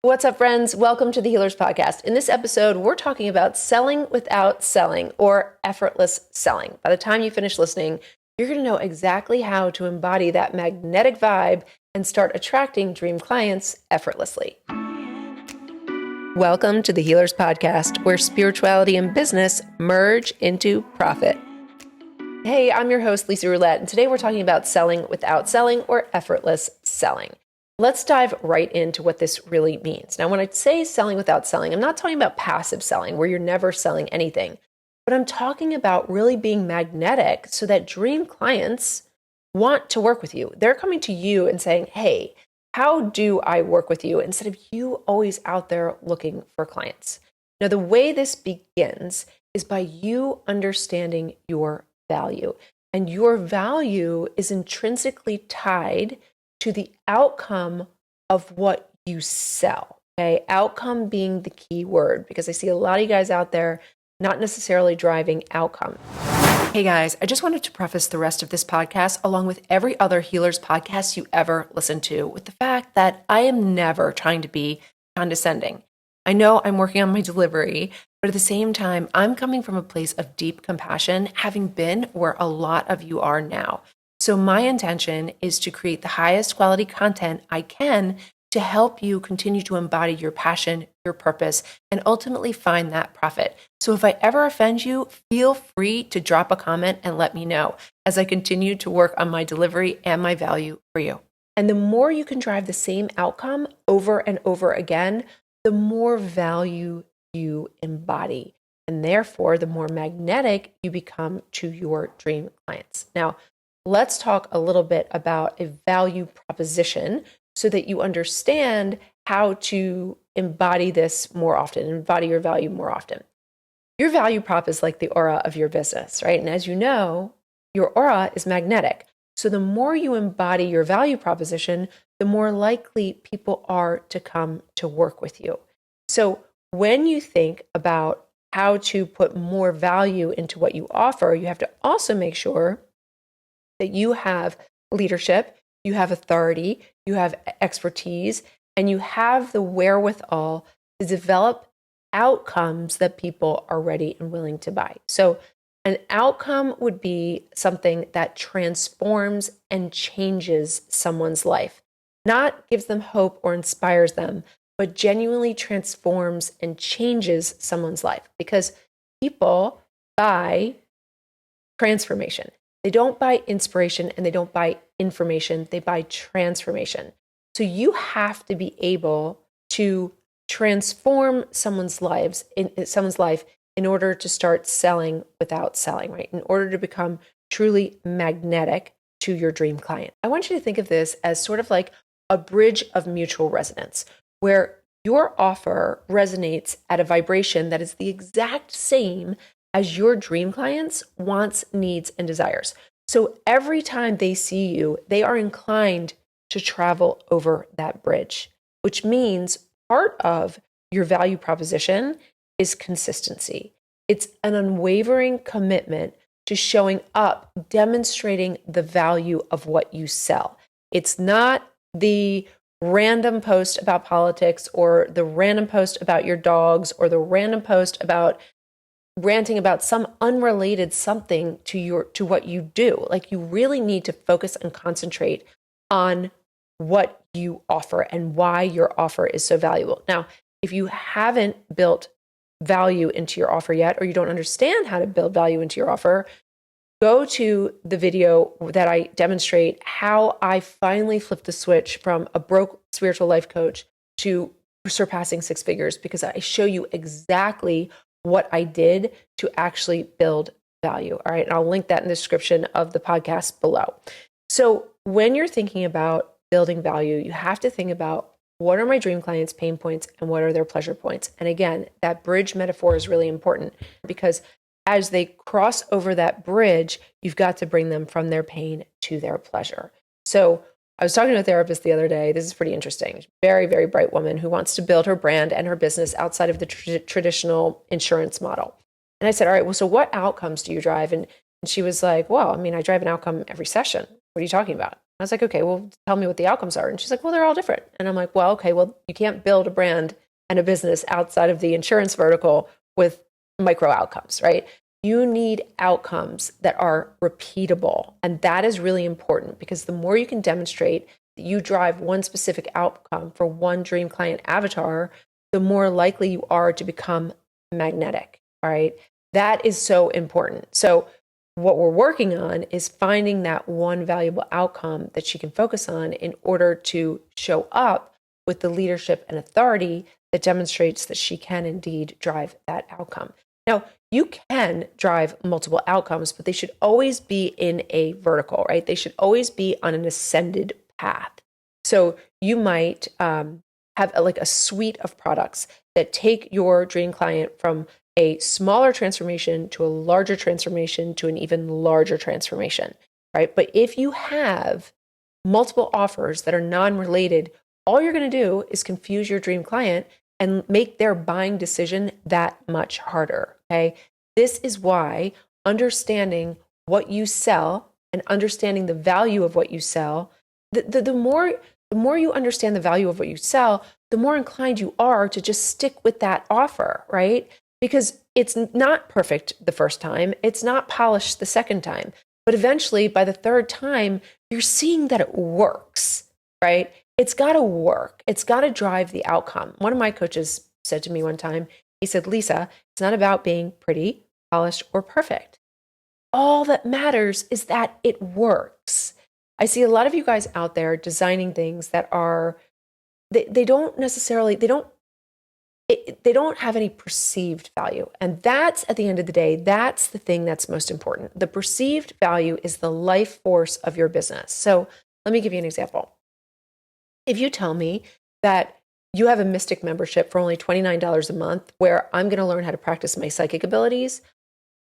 What's up, friends? Welcome to the Healers Podcast. In this episode, we're talking about selling without selling, or effortless selling. By the time you finish listening, you're going to know exactly how to embody that magnetic vibe and start attracting dream clients effortlessly. Welcome to the Healers Podcast, where spirituality and business merge into profit. Hey, I'm your host, Lisa Roulette, and today we're talking about selling without selling, or effortless selling. Let's dive right into what this really means. Now, when I say selling without selling, I'm not talking about passive selling where you're never selling anything, but I'm talking about really being magnetic so that dream clients want to work with you. They're coming to you and saying, hey, how do I work with you? Instead of you always out there looking for clients. Now, the way this begins is by you understanding your value. And your value is intrinsically tied to the outcome of what you sell. Okay, outcome being the key word, because I see a lot of you guys out there not necessarily driving outcome. Hey guys, I just wanted to preface the rest of this podcast, along with every other Healers podcast you ever listen to, with the fact that I am never trying to be condescending. I know I'm working on my delivery, but at the same time, I'm coming from a place of deep compassion, having been where a lot of you are now. So my intention is to create the highest quality content I can to help you continue to embody your passion, your purpose, and ultimately find that profit. So if I ever offend you, feel free to drop a comment and let me know as I continue to work on my delivery and my value for you. And the more you can drive the same outcome over and over again, the more value you embody. And therefore, the more magnetic you become to your dream clients. Now, let's talk a little bit about a value proposition so that you understand how to embody this more often, embody your value more often. Your value prop is like the aura of your business, right? And as you know, your aura is magnetic. So the more you embody your value proposition, the more likely people are to come to work with you. So when you think about how to put more value into what you offer, you have to also make sure that you have leadership, you have authority, you have expertise, and you have the wherewithal to develop outcomes that people are ready and willing to buy. So an outcome would be something that transforms and changes someone's life, not gives them hope or inspires them, but genuinely transforms and changes someone's life, because people buy transformation. They don't buy inspiration and they don't buy information. They buy transformation. So you have to be able to transform someone's life in order to start selling without selling, right? In order to become truly magnetic to your dream client. I want you to think of this as sort of like a bridge of mutual resonance, where your offer resonates at a vibration that is the exact same as your dream clients' wants, needs, and desires. So every time they see you, they are inclined to travel over that bridge, which means part of your value proposition is consistency. It's an unwavering commitment to showing up, demonstrating the value of what you sell. It's not the random post about politics, or the random post about your dogs, or the random post about ranting about some unrelated something to what you do. Like, you really need to focus and concentrate on what you offer and why your offer is so valuable. Now, if you haven't built value into your offer yet, or you don't understand how to build value into your offer, go to the video that I demonstrate how I finally flipped the switch from a broke spiritual life coach to surpassing six figures, because I show you exactly what I did to actually build value. All right. And I'll link that in the description of the podcast below. So when you're thinking about building value, you have to think about, what are my dream clients' pain points and what are their pleasure points? And again, that bridge metaphor is really important, because as they cross over that bridge, you've got to bring them from their pain to their pleasure. So I was talking to a therapist the other day. This is pretty interesting. Very, very bright woman who wants to build her brand and her business outside of the traditional insurance model. And I said, all right, well, so what outcomes do you drive? And she was like, well, I mean, I drive an outcome every session. What are you talking about? I was like, okay, well, tell me what the outcomes are. And she's like, well, they're all different. And I'm like, well, okay, well, you can't build a brand and a business outside of the insurance vertical with micro outcomes, right? You need outcomes that are repeatable. And that is really important because the more you can demonstrate that you drive one specific outcome for one dream client avatar, the more likely you are to become magnetic, all right? That is so important. So what we're working on is finding that one valuable outcome that she can focus on in order to show up with the leadership and authority that demonstrates that she can indeed drive that outcome. Now, you can drive multiple outcomes, but they should always be in a vertical, right? They should always be on an ascended path. So you might have a suite of products that take your dream client from a smaller transformation to a larger transformation to an even larger transformation, right? But if you have multiple offers that are non-related, all you're going to do is confuse your dream client and make their buying decision that much harder, okay? This is why understanding what you sell and understanding the value of what you sell, the more you understand the value of what you sell, the more inclined you are to just stick with that offer, right? Because it's not perfect the first time, it's not polished the second time, but eventually by the third time, you're seeing that it works, right? It's got to work. It's got to drive the outcome. One of my coaches said to me one time, he said, Lisa, it's not about being pretty, polished, or perfect. All that matters is that it works. I see a lot of you guys out there designing things that are, they don't have any perceived value. And that's, at the end of the day, that's the thing that's most important. The perceived value is the life force of your business. So let me give you an example. If you tell me that you have a Mystic membership for only $29 a month where I'm going to learn how to practice my psychic abilities,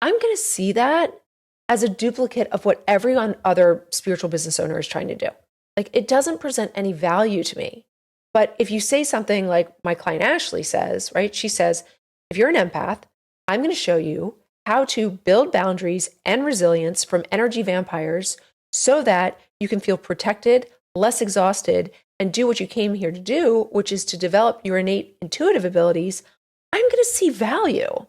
I'm going to see that as a duplicate of what every other spiritual business owner is trying to do. Like, it doesn't present any value to me. But if you say something like my client Ashley says, right? She says, if you're an empath, I'm going to show you how to build boundaries and resilience from energy vampires so that you can feel protected, less exhausted, and do what you came here to do, which is to develop your innate intuitive abilities. I'm going to see value.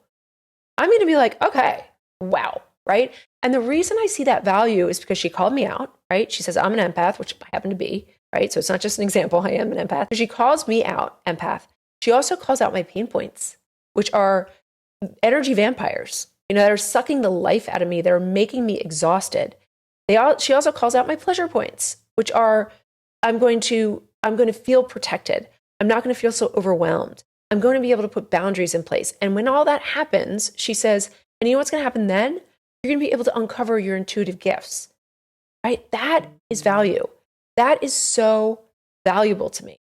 I'm going to be like, okay, wow, right? And the reason I see that value is because she called me out, right? She says, I'm an empath, which I happen to be, right? So it's not just an example, I am an empath. She calls me out, empath. She also calls out my pain points, which are energy vampires, that are sucking the life out of me, that are making me exhausted. She also calls out my pleasure points, which are, I'm going to feel protected. I'm not going to feel so overwhelmed. I'm going to be able to put boundaries in place. And when all that happens, she says, and you know what's going to happen then? You're going to be able to uncover your intuitive gifts, right? That is value. That is so valuable to me.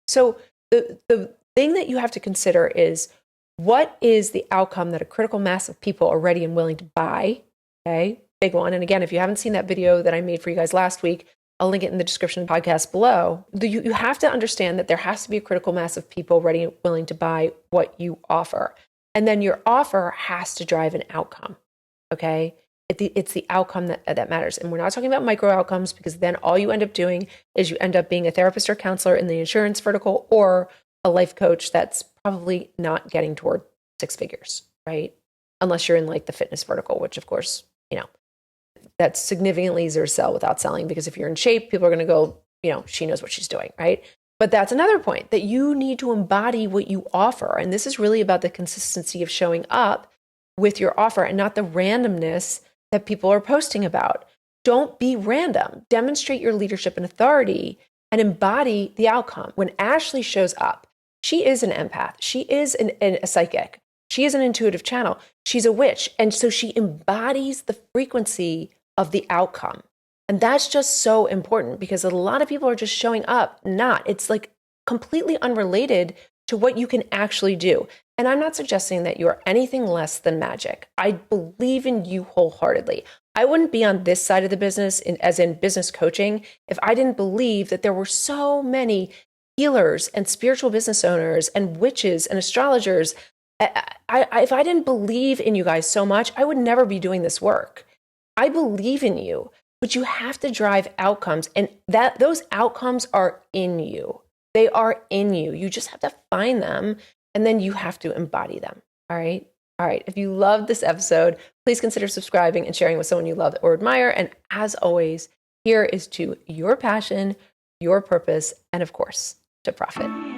So the thing that you have to consider is, what is the outcome that a critical mass of people are ready and willing to buy? Okay, big one. And again, if you haven't seen that video that I made for you guys last week, I'll link it in the description of the podcast below. You have to understand that there has to be a critical mass of people ready and willing to buy what you offer. And then your offer has to drive an outcome, okay? It's the outcome that matters. And we're not talking about micro outcomes, because then all you end up doing is you end up being a therapist or counselor in the insurance vertical, or a life coach that's probably not getting toward six figures, right? Unless you're in like the fitness vertical, which of course, that's significantly easier to sell without selling, because if you're in shape, people are going to go, she knows what she's doing, right? But that's another point, that you need to embody what you offer. And this is really about the consistency of showing up with your offer and not the randomness that people are posting about. Don't be random. Demonstrate your leadership and authority and embody the outcome. When Ashley shows up, she is an empath. She is a psychic. She is an intuitive channel. She's a witch. And so she embodies the frequency of the outcome. And that's just so important, because a lot of people are just showing up. It's like completely unrelated to what you can actually do. And I'm not suggesting that you are anything less than magic. I believe in you wholeheartedly. I wouldn't be on this side of the business, as in business coaching, if I didn't believe that there were so many healers and spiritual business owners and witches and astrologers. If I didn't believe in you guys so much, I would never be doing this work. I believe in you. but you have to drive outcomes, and that those outcomes are in you. They are in you. You just have to find them, and then you have to embody them. All right. All right. If you loved this episode, please consider subscribing and sharing with someone you love or admire. And as always, here is to your passion, your purpose, and of course, to profit.